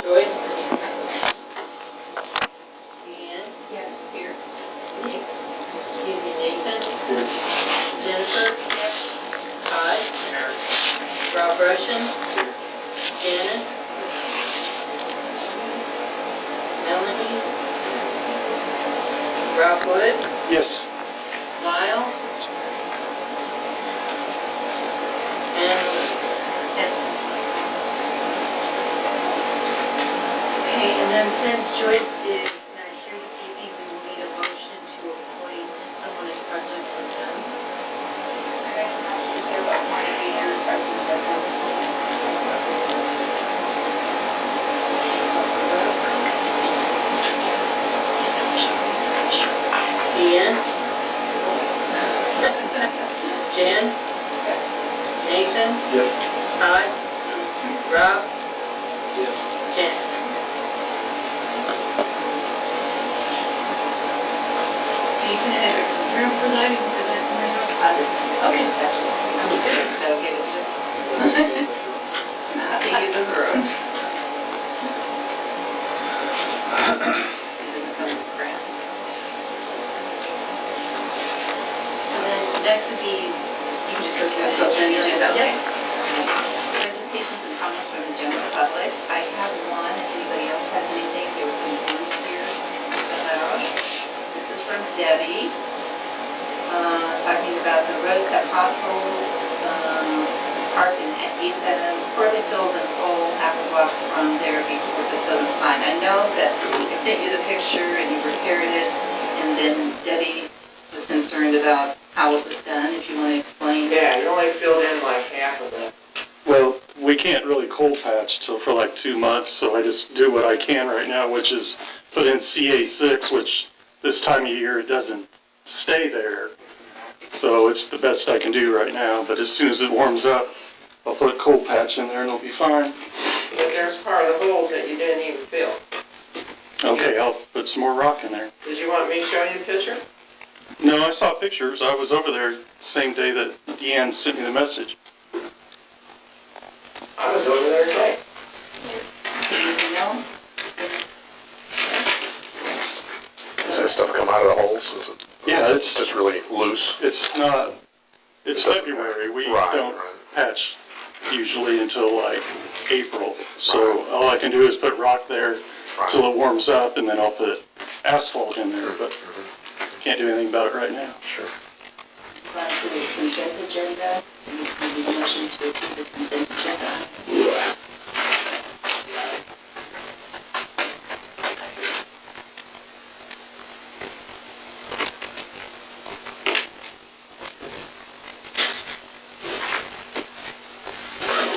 Joyce? Deanne? Yes. Here. Excuse me, Nathan? Jennifer? Todd? Rob Russian? Janice? Melanie? Rob Wood? Yes. Lyle? And Yes. Okay, and then since Joyce is not here this evening, we will need a motion to appoint someone as president for them. Okay, I should say about one of the years president of them. Deanne? Jen? Nathan? Yes. Todd? Rob? Yes. Jen? So you can have a room for that, you can put that in my house? I'll just, okay, sounds good. Is that okay with you? Nah, I think it does room. It doesn't come with a grant. So then next would be, you can just go through the agenda. Yep. Presentations and comments from the general public. I have one. If anybody else has anything, there was some things here about. This is from Debbie, talking about the roads have potholes, park in East Edmond, poorly filled and full, half a block from there before the southern sign. I know that I sent you the picture and you repaired it, and then Debbie was concerned about how it was done. If you want to explain. Yeah, you only filled in like half of it. Well, we can't really cold patch till for like 2 months, so I just do what I can right now, which is put in CA6, which this time of year it doesn't stay there. So it's the best I can do right now, but as soon as it warms up, I'll put a cold patch in there and it'll be fine. But there's part of the holes that you didn't even fill. Okay, I'll put some more rock in there. Did you want me to show you the picture? No, I saw pictures. I was over there the same day that Deanne sent me the message. I was over there today. Anything else? Does that stuff come out of the holes? Is it, Yeah, it's just really loose? It's not. It's It doesn't- February. We Right, don't right. patch usually until like April. So all I can do is put rock there till it warms up, and then I'll put asphalt in there. But can't do anything about it right now. Sure. Going to the consent agenda. There needs to be a motion to approve the consent agenda.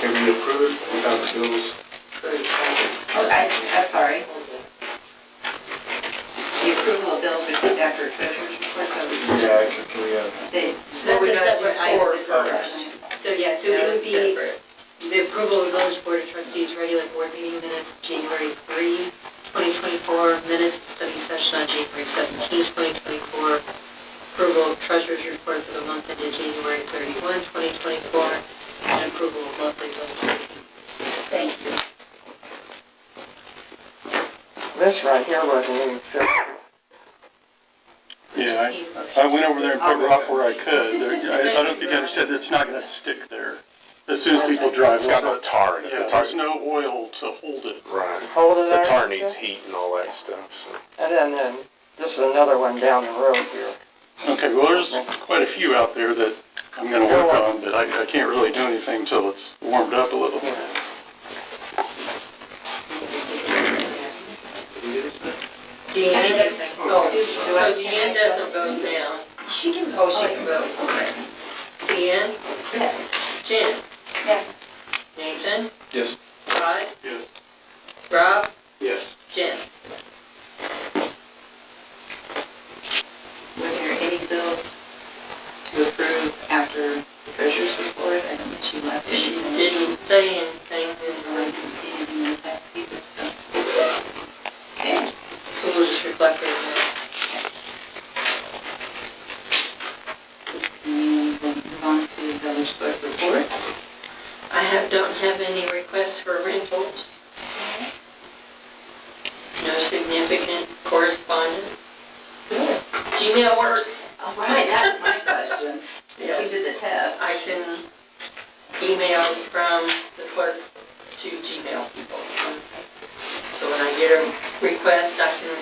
Can we approve it without the bills? Oh, I'm sorry. The approval of bills received after treasurer's reports. Yeah, can we have? So that's a separate item. It's a first. separate. So yeah, so it would be the approval of village board of trustees regular board meeting minutes, January 3, 2024, minutes of study session on January 17, 2024, approval of treasurer's report for the month ended January 31, 2024, and approval of monthly bills. Thank you. This right here wasn't even filled. Yeah, I went over there and put rock where I could. I don't think you understand. It's not going to stick there. As soon as people drive It's got over no it. tar in it. Yeah, The tar, there's no oil to hold it. right. Hold it The there. tar needs heat and all that stuff. So. And then this is another one down the road here. Okay, well, there's quite a few out there that I'm going to work on, but I can't really do anything until it's warmed up a little. Deanne? Oh, so Deanne doesn't vote now. She can. Oh, she can vote, okay. Deanne? Yes. Jen? Yes. Nathan? Yes. Todd? Yes. Rob? Yes. Jen? Were there any bills to approve after the treasurer's report? I don't think she left. She didn't say anything, I didn't see anything in the text either, so. Okay. so we'll just reflect it in there. And we'll move on to the village clerk report. I don't have any requests for rentals. No significant correspondence. Good. Gmail works. All right, that was my question. We Yes. did the test. I can email from the clerks to Gmail people. So when I get a request, I can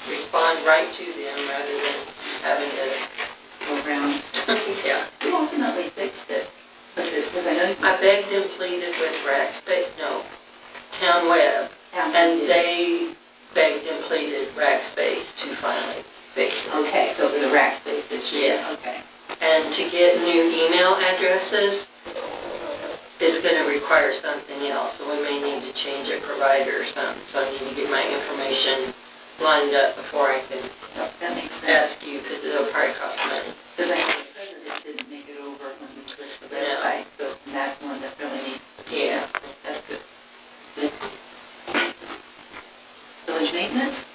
respond right to them rather than having to, Go around. yeah. Who ultimately fixed it? Was I know? I begged and pleaded with Town Web, and they begged and pleaded Rackspace to finally fix it. Okay, so it was a rack space issue. Yeah. Okay. And to get new email addresses is going to require something else, so we may need to change a provider or something. So I need to get my information lined up before I can That makes sense. ask you, because it'll probably cost money. Because I know the president didn't make it over when we switched the website, so that's one that really needs. Yeah. So that's good. Good. Village maintenance?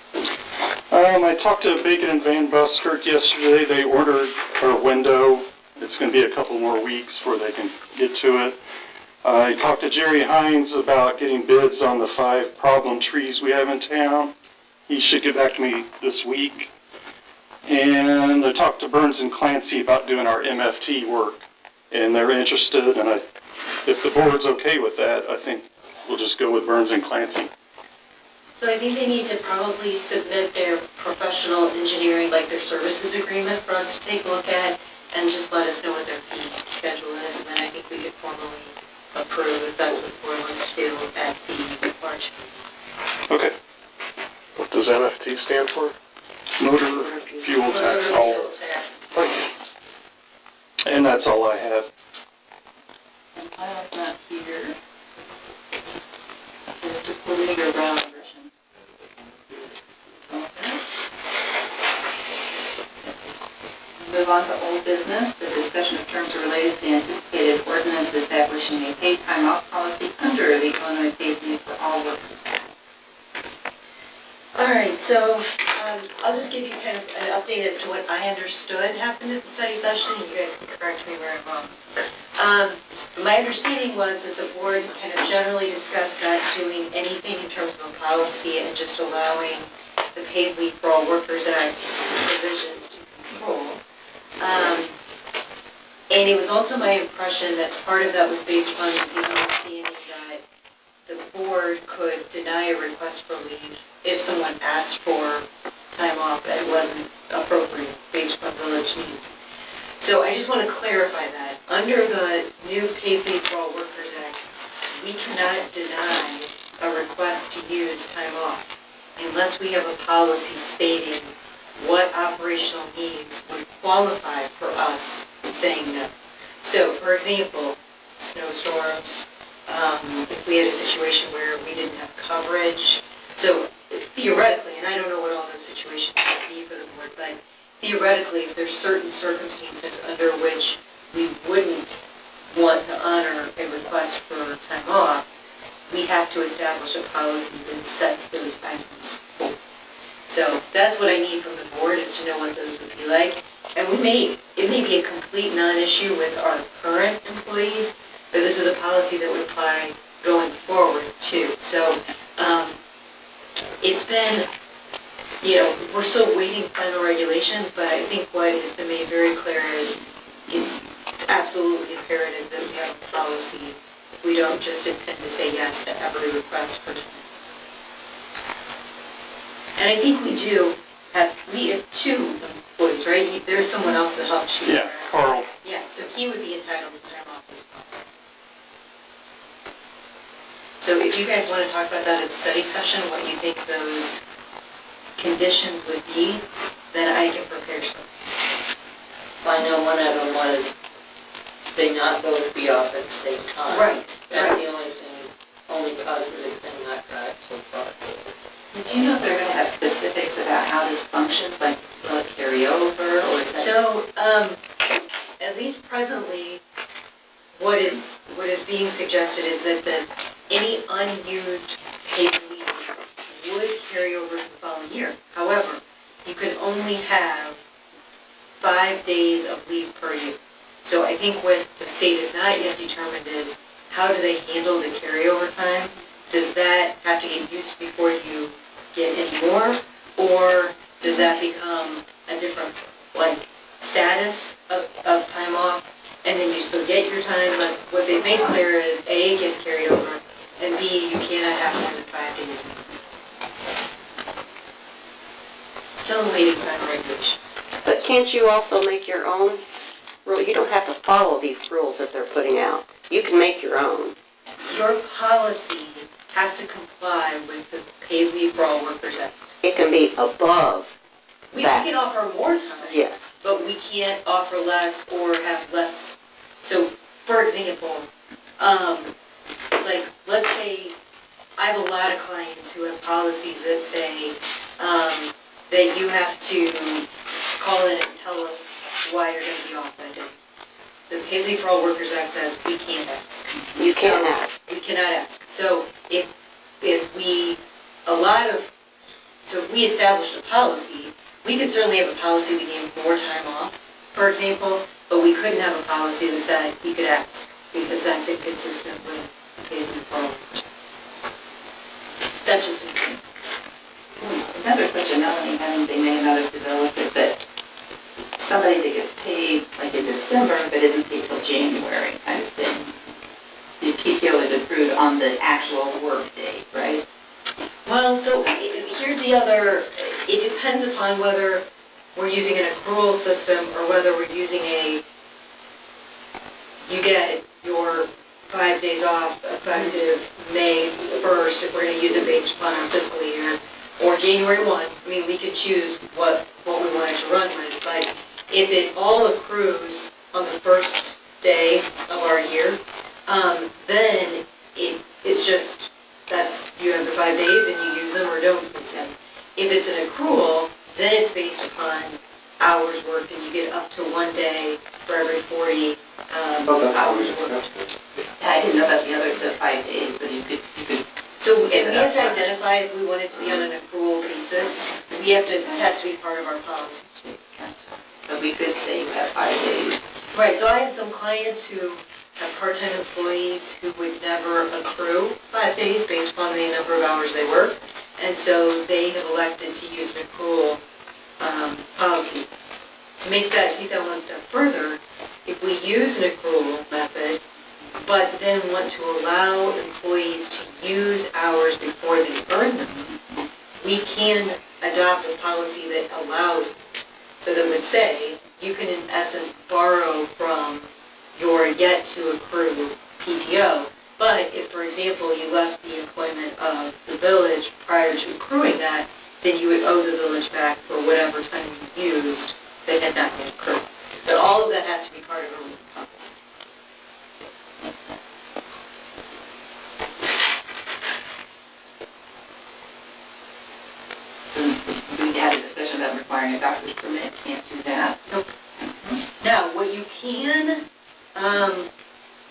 I talked to Bacon and Van Buskirk yesterday. They ordered our window. It's going to be a couple more weeks before they can get to it. I talked to Jerry Hines about getting bids on the 5 problem trees we have in town. He should get back to me this week. And I talked to Burns and Clancy about doing our MFT work. And they're interested, and if the board's okay with that, I think we'll just go with Burns and Clancy. So I think they need to probably submit their professional engineering, like their services agreement for us to take a look at, and just let us know what their fee schedule is, and then I think we could formally approve if that's what the board wants to do at the March meeting. Okay. What does MFT stand for? Motor fuel tax. Oh, And that's all I have. And Kyle's not here. Just to put in your round version. Okay. Move on to old business, the discussion of terms related to anticipated ordinance establishing a paid time off policy under the Illinois Paid Leave for All Workers Act. All right, so I'll just give you kind of an update as to what I understood happened at the study session, and you guys can correct me where I'm wrong. My understanding was that the board kind of generally discussed not doing anything in terms of a policy and just allowing the Paid Leave for All Workers Act provisions to control. And it was also my impression that part of that was based upon the understanding that the board could deny a request for leave if someone asked for time off that wasn't appropriate based upon village needs. So I just want to clarify that. Under the new Paid Leave for All Workers Act, we cannot deny a request to use time off unless we have a policy stating what operational needs would qualify for us saying no. So, for example, snowstorms, if we had a situation where we didn't have coverage. So theoretically, and I don't know what all those situations would be for the board, but theoretically, if there's certain circumstances under which we wouldn't want to honor a request for time off, we have to establish a policy that sets those items forth. So that's what I need from the board, is to know what those would be like. And it may be a complete non-issue with our current employees, but this is a policy that would apply going forward too. So it's been, we're still waiting final regulations, but I think what has been made very clear is it's absolutely imperative that we have a policy. We don't just intend to say yes to every request for time. And I think we have 2 employees, right? There's someone else that helps you. Yeah, Carl. Yeah, so he would be entitled to time off as well. So if you guys want to talk about that at the study session, what you think those conditions would be, then I can prepare something. I know one of them was they not both be off at the same time. Right. That's the only positive thing I've got so far. Do you know if they're going to have specifics about how this functions, like will it carry over, or is that? So, at least presently, what is being suggested is that any unused paid leave would carry over to the following year. However, you could only have 5 days of leave per year. So I think what the state has not yet determined is, how do they handle the carryover time? Does that have to get used before you get any more? Or does that become a different, like, status of time off? And then you still get your time, but what they've made clear is A, it gets carried over, and B, you cannot have more than 5 days. Still waiting for regulations. But can't you also make your own rule? You don't have to follow these rules that they're putting out. You can make your own. Your policy has to comply with the Paid Leave for All Workers Act. It can be above We that. can offer more time, Yes. but we can't offer less or have less. So, for example, like, let's say I have a lot of clients who have policies that say that you have to call in and tell us why you're going to be off that day. The Paid Leave for All Workers Act says we can't ask. You can't ask. We cannot ask. So if we established a policy, we could certainly have a policy that gave more time off, for example, but we couldn't have a policy that said we could ask, because that's inconsistent with Paid Leave for All Workers. That's just an example. Another question, Melanie, they may not have developed it, but somebody that gets paid like in December but isn't paid till January kind of thing. The PTO is accrued on the actual work day, right? Well, so here's the other, it depends upon whether we're using an accrual system or whether we're using you get your 5 days off effective May 1st, if we're going to use it based upon our fiscal year, or January 1. I mean, we could choose what we wanted to run with, but if it all accrues on the first day of our year, then it's just, you have the 5 days and you use them or don't use them. If it's an accrual, then it's based upon hours worked, and you get up to 1 day for every 40 hours worked. I didn't know about the others, the 5 days, but you could. So if we have to identify if we want it to be on an accrual basis, it has to be part of our policy. But we could say you have 5 days. Right, so I have some clients who have part-time employees who would never accrue 5 days based upon the number of hours they work, and so they have elected to use an accrual policy. To take that one step further, if we use an accrual method, but then want to allow employees to use hours before they earn them, we can adopt a policy that allows them. So that would say, you can in essence borrow from your yet to accrue PTO, but if, for example, you left the employment of the village prior to accruing that, then you would owe the village back for whatever time you used that had not yet accrued. But all of that has to be part of a legal policy. So we had a discussion about requiring a doctor's permit, can't do that. Nope. Now, what you can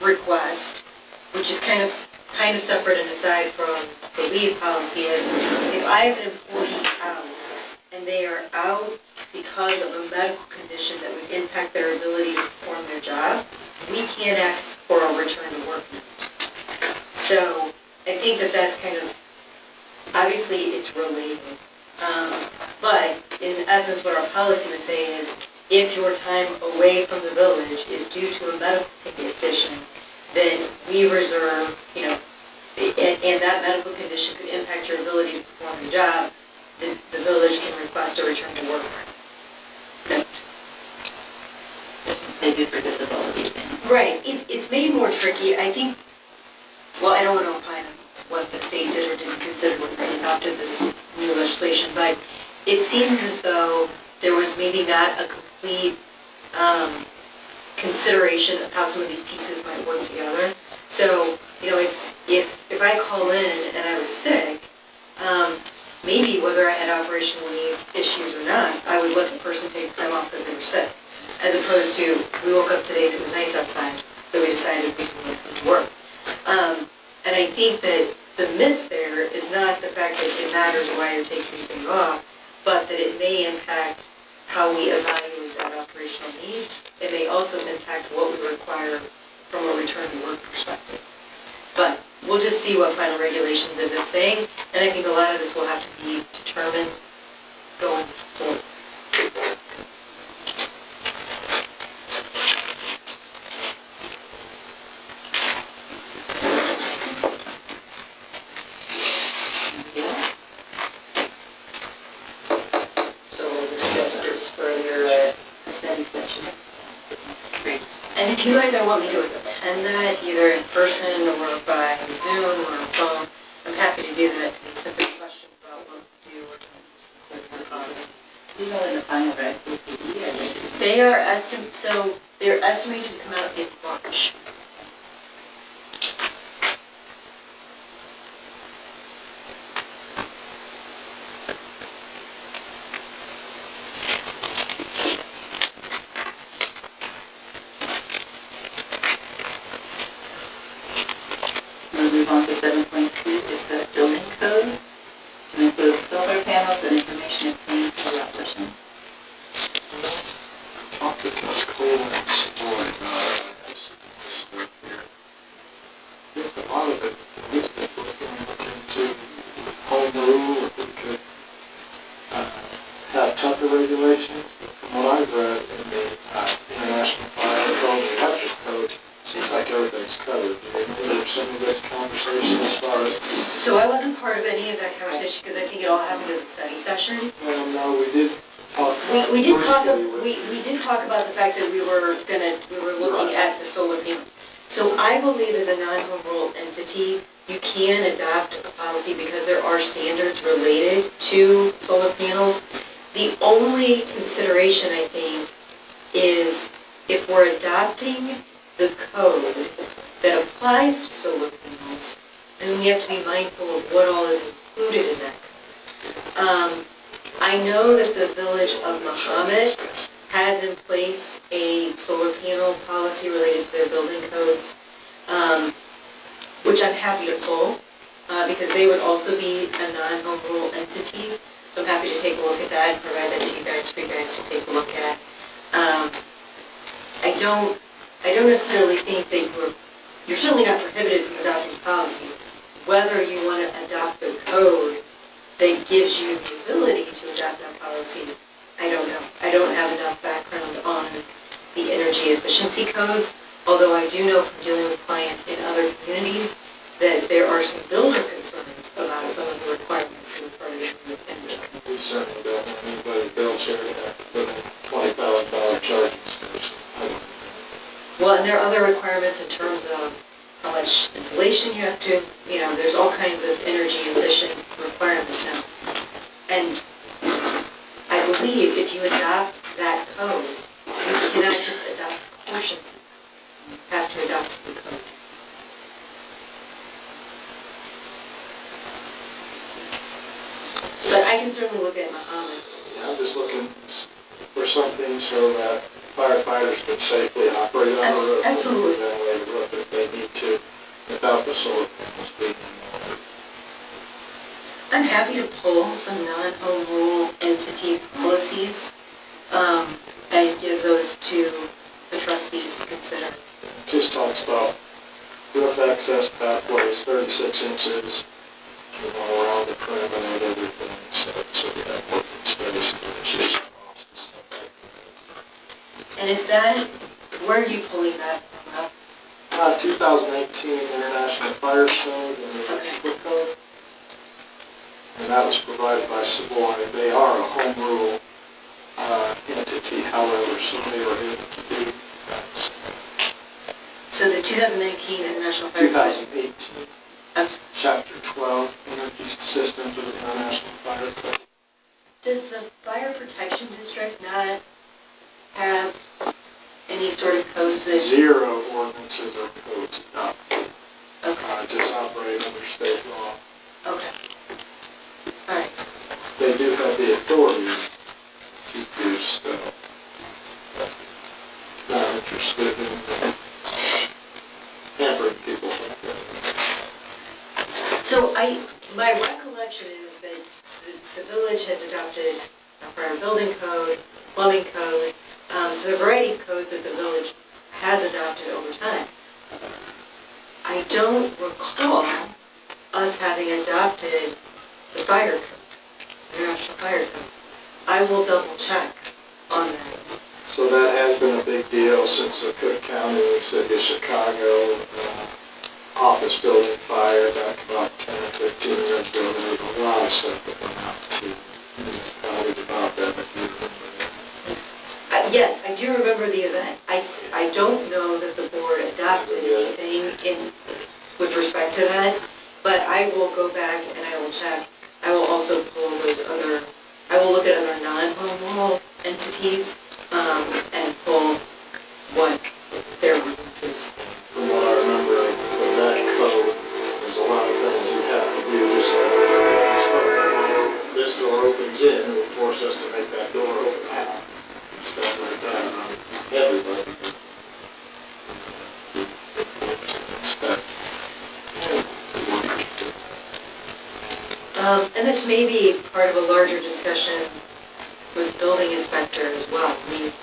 request, which is kind of separate and aside from the leave policy, is if I have an employee out and they are out because of a medical condition that would impact their ability to perform their job, we can't ask for a return to work. So I think that's kind of, obviously it's related, but in essence what our policy would say is if your time away from the village is due to a medical condition, then we reserve, and that medical condition could impact your ability to perform your job, the village can request a return to work. They do for disability things. Right. It's made more tricky. I think, well, I don't want to opine on what the state did or didn't consider when they adopted this new legislation, but it seems as though there was maybe not a complete consideration of how some of these pieces might work together. So, it's if I call in and I was sick, maybe whether I had operational leave issues or not, I would let the person take time off because they were sick. As opposed to, we woke up today and it was nice outside, so we decided we could come to work. And I think that the miss there is not the fact that it matters why you're taking anything off, but that it may impact how we evaluate that operational need. It may also impact what we require from a return to work perspective. But we'll just see what final regulations end up saying. And I think a lot of this will have to be determined going forward. So we'll discuss this further at A study session. And if you either want me to attend that, either in person or by Zoom or phone, I'm happy to do that to the extent there are questions about what we do or the policy. Do you know in the final red CPE, are they? They're estimated to come out in March. We'll move on to 7.2, discuss building codes to include solar panels and information obtained through operation. Topic is cool and exploring. If a lot of it, newspapers going to look into home rule, if we could have tougher regulations. From what I've read in the International Fire Code, electric code, seems like everything's covered. Do you remember some of this conversation as far as? So I wasn't part of any of that conversation because I think it all happened at the study session. Well, no, we did talk. We did talk, briefly with- we did talk about the fact that we were looking at the solar panels. So I believe as a non-home rule entity, you can adopt a policy because there are standards related to solar panels. The only consideration, I think, is if we're adopting the code that applies to solar panels, then we have to be mindful of what all is included in that. I know that the village of Muhammad has in place a solar panel policy related to their building codes, which I'm happy to pull, because they would also be a non-home rule entity. So I'm happy to take a look at that and provide that to you guys for you guys to take a look at. I don't necessarily think that you're certainly not prohibited from adopting policy. Whether you want to adopt the code that gives you the ability to adopt that policy, I don't know. I don't have enough background on the energy efficiency codes, although I do know from dealing with clients in other communities that there are some builder concerns about some of the requirements that are part of the energy code. We certainly don't want anybody builds here to have to put in $20,000 charging station. Well, and there are other requirements in terms of how much insulation you have to, there's all kinds of energy efficient requirements now. And I believe if you adopt that code, you cannot just adopt portions. You have to adopt the code. But I can certainly look at Muhammad's. Yeah, I'm just looking for something so that firefighters can safely operate on the roof. Absolutely. Ventilate the roof if they need to, without the solar panels being involved. I'm happy to pull some non-home rule entity policies and give those to the trustees to consider. Just talks about roof access pathways, 36 inches, around the perimeter and everything, so we have working space and issues. And is that, where are you pulling that from? 2018 International Fire Code and the Electrical Code. And that was provided by Savoy. They are a home rule entity, however, so they were able to do that. So the 2019 International Fire Code. 2018, I'm sorry. Chapter 12, Energy Systems of the International Fire Code. Does the Fire Protection District not have any sort of codes that? 0 ordinances or codes adopted. Okay, Just operate under state law. okay. All right. They do have the authority to do so. Not interested in hampering people like that. So my recollection is that the village has adopted a fire building code, plumbing code, so the variety of codes that the village has adopted over time. I don't recall us having adopted the fire code, international fire code. I will double check on that. So that has been a big deal since the Cook County, City of Chicago, office building fire back about 10 or 15 years ago. There was a lot of stuff that went out to municipalities about that. If you remember that. Yes, I do remember the event. I don't know that the board adopted anything with respect to that, but I will go back and I will check. I will also pull I will look at other non-home rule entities, and pull what their ordinances. From what I remember, with that code, there's a lot of things you have to do, just like this door opens in, it will force us to make that door open out. Stuff like that on everybody. And this may be part of a larger discussion with building inspector as well. I mean,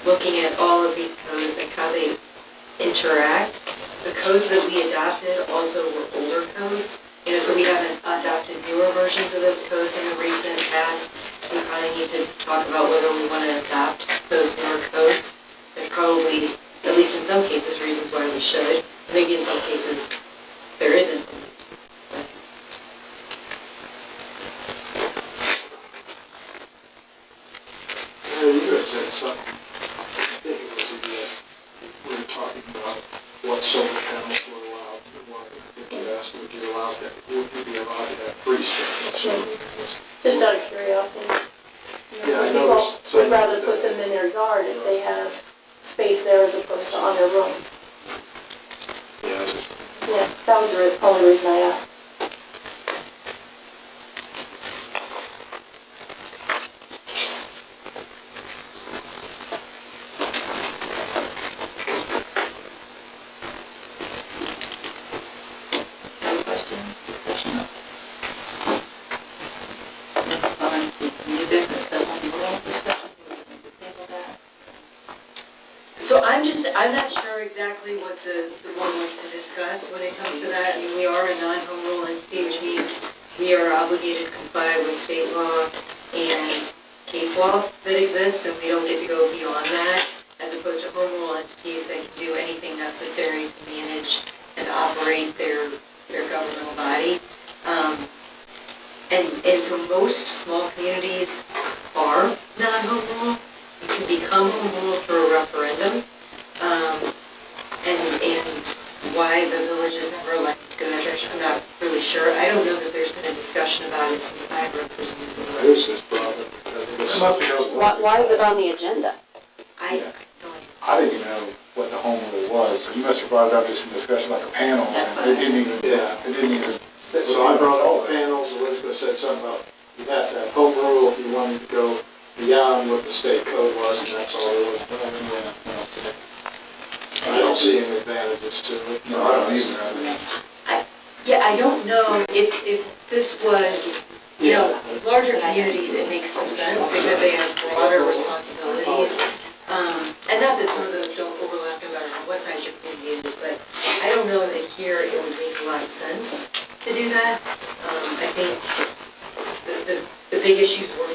looking at all of these codes and how they interact. The codes that we adopted also were older codes. So we haven't adopted newer versions of those codes in the recent past. We probably need to talk about whether we want to adopt those newer codes. There probably, at least in some cases, reasons why we should. Maybe in some cases, there isn't. You had said something. I think it was we were talking about what solar panels were allowed. If you asked, would you be allowed to have freestanding solar panels? Just out of curiosity. Yeah, I Some noticed. people would rather put them in their yard if they have space there as opposed to on their roof. Yeah, Yeah, that was the only reason I asked. Any questions, discussion? On to new business, the home rule discussion, we're going to table that. So I'm not sure exactly what the board wants to discuss when it comes to that. I mean, we are a non-home rule entity, which means we are obligated to comply with state law and case law that exists, and we don't get to go beyond that, as opposed to home rule entities that can do anything necessary to manage and operate their governmental body. And so most small communities are non-home rule. You can become home rule through a referendum, and why the village is never elected commissioners, I'm not really sure. I don't know that there's been a discussion about it since I've represented the village. this is probably. Why is it on the agenda? I don't. I didn't even know what the home rule was, so you must have brought it up just in discussion like a panel. That's It didn't even, Yeah. it didn't even. So I brought up the panels, Elizabeth said something about you have to have home rule if you wanted to go beyond what the state code was, and that's all there was. But I mean, I don't see any advantages to it. No, I don't either. I mean, Yeah, I don't know if this was, larger communities, it makes some sense because they have broader responsibilities. And not that some of those don't overlap no matter what size your community is, but I don't know that here it would make a lot of sense to do that. I think the big issues we're